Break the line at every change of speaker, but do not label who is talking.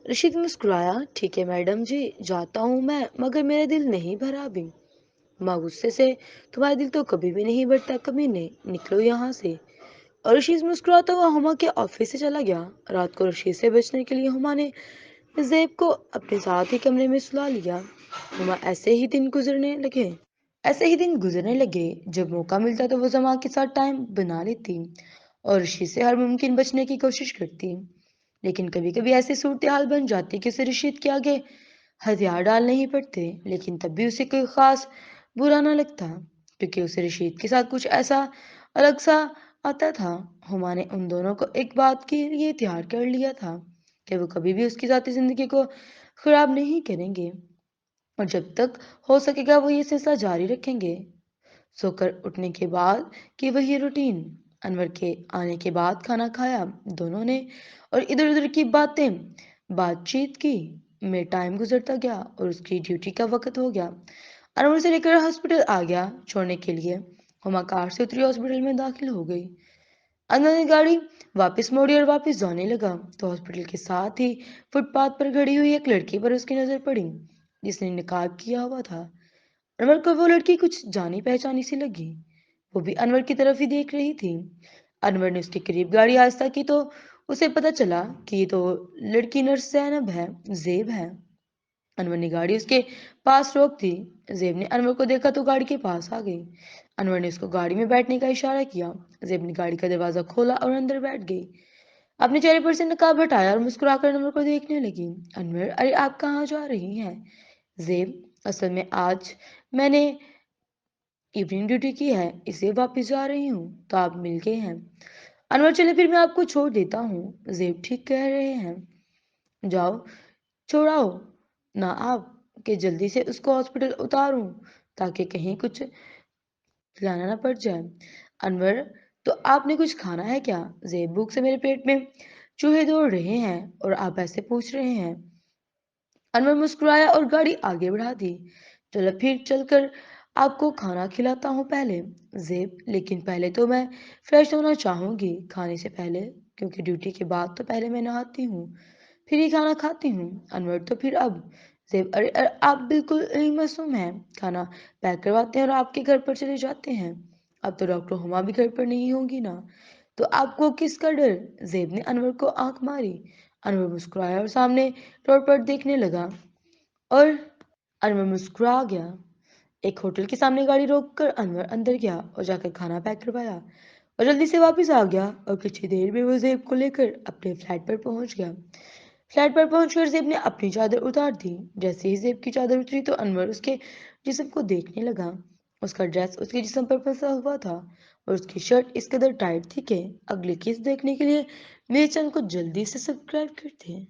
रशीद मुस्कुराया। ठीक है मैडम जी, जाता हूँ मैं, मगर मेरा दिल नहीं भरा अभी। माँ गुस्से से, तुम्हारा दिल तो कभी भी नहीं भरता कमीने, निकलो यहाँ से। और रशीद मुस्कुराता हुआ हुमा के ऑफिस से चला गया। रात को रशीद से बचने के लिए हुमा ने ज़ेब को अपने साथ ही कमरे में सुला लिया। हुमा ऐसे ही दिन गुजरने लगे। जब मौका मिलता तो वो जमा के साथ टाइम बना लेती और रशीद से हर मुमकिन बचने की कोशिश करती। लेकिन कभी कभी ऐसी सूरत हाल बन जाती कि उसे रशीद के आगे हथियार डालने ही पड़ते, लेकिन तब भी उसे कोई खास बुरा ना लगता, क्योंकि उसे रशीद के साथ कुछ ऐसा अलग सा आता था। हुमा ने उन दोनों को एक बात के लिए तैयार कर लिया था कि वो कभी भी उसकी ज़ाती ज़िंदगी को खराब नहीं करेंगे, और जब तक हो सकेगा वो ये सिलसिला जारी रखेंगे। सोकर उठने के बाद की वही रूटीन। अनवर के आने के बाद खाना खाया दोनों ने और इधर उधर की बातचीत की। में टाइम गुजरता गया और उसकी ड्यूटी का वक्त हो गया। अनवर उसे लेकर हॉस्पिटल आ गया छोड़ने के लिए। हुमा कार से उतरी, हॉस्पिटल में दाखिल हो गई। अनवर ने गाड़ी वापस मोड़ी और वापस जाने लगा तो हॉस्पिटल के साथ ही फुटपाथ पर खड़ी हुई एक लड़की पर उसकी नजर पड़ी, जिसने निकाब किया हुआ था। अनवर को वो लड़की कुछ जानी पहचानी सी लगी। वो भी अनवर की तरफ ही देख रही थी। अनवर ने उसके करीब गाड़ी आहिस्ता की तो उसे पता चला कि ये तो लड़की नर्स ज़ेब है। अनवर ने गाड़ी उसके पास रोक दी। ज़ेब ने अनवर को देखा तो गाड़ी के पास आ गई। अनवर ने उसको गाड़ी में बैठने का इशारा किया। ज़ेब ने गाड़ी का दरवाजा खोला और अंदर बैठ गई। अपने चेहरे पर से नकाब हटाया और मुस्कुराकर अनवर को देखने लगी। अनवर, अरे आप कहाँ जा रही हैं? ज़ेब, असल में आज मैंने इवनिंग ड्यूटी की है, इसलिए वापस जा रही हूँ, तो आप मिल गए हैं। अनवर, चले फिर मैं आपको छोड़ देता हूँ। ज़ेब, ठीक कह रहे हैं, जाओ, छोड़ाओ ना आप, कि जल्दी से उसको हॉस्पिटल उतारूं ताकि कहीं कुछ खिलाना ना पड़ जाए। अनवर, तो आपने कुछ खाना है क्या? ज़ेब, भूख से मेरे पेट में चूहे दौड़ रहे हैं और आप ऐसे पूछ रहे हैं। अनवर मुस्कुराया और गाड़ी आगे बढ़ा दी। चलो फिर चलकर आपको खाना खिलाता हूँ पहले। ज़ेब, लेकिन पहले तो मैं फ्रेश होना चाहूँगी खाने से पहले, क्योंकि ड्यूटी के बाद तो पहले मैं नहाती हूँ, फिर ही खाना खाती हूँ। अनवर, तो फिर अब? ज़ेब, अरे अरे, आप बिल्कुल ही मासूम हैं। खाना पैक करवाते हैं और आपके घर पर चले जाते हैं। अब तो डॉक्टर हुमा भी घर पर नहीं होंगी ना, तो आपको किसका डर? ज़ेब ने अनवर को आंख मारी। अनवर मुस्कुराया और सामने रोड पर देखने लगा और अनवर मुस्कुरा गया। एक होटल के सामने गाड़ी रोककर अनवर अंदर गया और जाकर खाना पैक करवाया और जल्दी से वापस आ गया और कुछ ही देर में वो ज़ेब को लेकर अपने फ्लैट पर पहुंच गया। फ्लैट पर पहुंचकर ज़ेब ने अपनी चादर उतार दी। जैसे ही ज़ेब की चादर उतरी तो अनवर उसके जिस्म को देखने लगा। उसका ड्रेस उसके जिस्म पर फंसा हुआ था और उसकी शर्ट इस कदर टाइट थी कि अगली किस देखने के लिए मेरे चैनल को जल्दी से सब्सक्राइब कर दें।